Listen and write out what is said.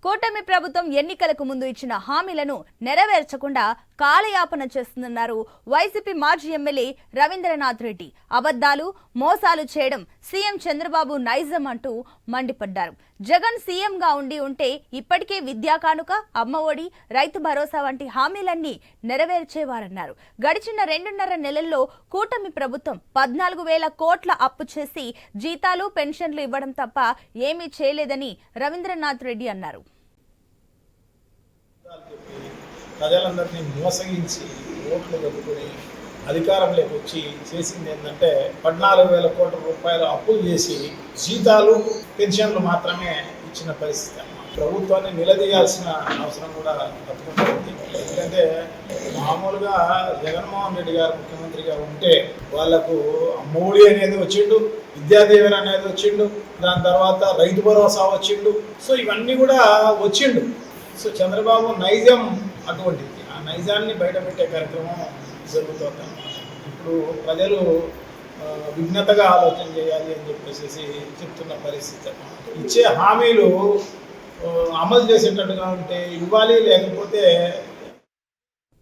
కూటమి ప్రభుత్వం ఎన్నికలకు ముందు ఇచ్చిన హామీలను నెరవేర్చకుండా కాలయాపన చేస్తుందన్నారు వైసీపీ మాజీ ఎమ్మెల్యే రవీంద్రనాథ్ రెడ్డి. అబద్ధాలు, మోసాలు చేయడం సీఎం చంద్రబాబు నైజం అంటూ మండిపడ్డారు. జగన్ సీఎంగా ఉంటే ఇప్పటికే విద్యా కానుక, అమ్మఒడి, రైతు భరోసా వంటి హామీలన్నీ నెరవేర్చేవారన్నారు. గడిచిన 2.5 నెలల్లో కూటమి ప్రభుత్వం 14,000 కోట్ల అప్పు చేసి జీతాలు, పెన్షన్లు ఇవ్వడం తప్ప ఏమీ చేయలేదని రవీంద్రనాథ్ రెడ్డి అన్నారు. ప్రజలందరినీ మోసగించి ఓట్లు కట్టుకుని అధికారంలోకి వచ్చి చేసింది ఏంటంటే 14,000 కోట్ల రూపాయలు అప్పులు చేసి జీతాలు, పెన్షన్లు మాత్రమే ఇచ్చిన పరిస్థితి. ప్రభుత్వాన్ని నిలదీయాల్సిన అవసరం కూడా తప్పకుండా. ఎందుకంటే మామూలుగా జగన్మోహన్ రెడ్డి గారు ముఖ్యమంత్రిగా ఉంటే వాళ్లకు అమ్మఒడి అనేది వచ్చిండు, విద్యాదీవెన అనేది వచ్చిండు, దాని తర్వాత రైతు భరోసా వచ్చిండు. సో ఇవన్నీ కూడా వచ్చిండు. సో చంద్రబాబు నైజం అటువంటిది. ఆ నైజాన్ని బయటపెట్టే కార్యక్రమం జరుగుతుంది. ఇప్పుడు ప్రజలు విఘ్నతగా ఆలోచన చేయాలి అని చెప్పేసి చెప్తున్న పరిస్థితి. ఇచ్చే హామీలు అమలు చేసేటట్టుగా ఉంటే ఇవ్వాలి, లేకపోతే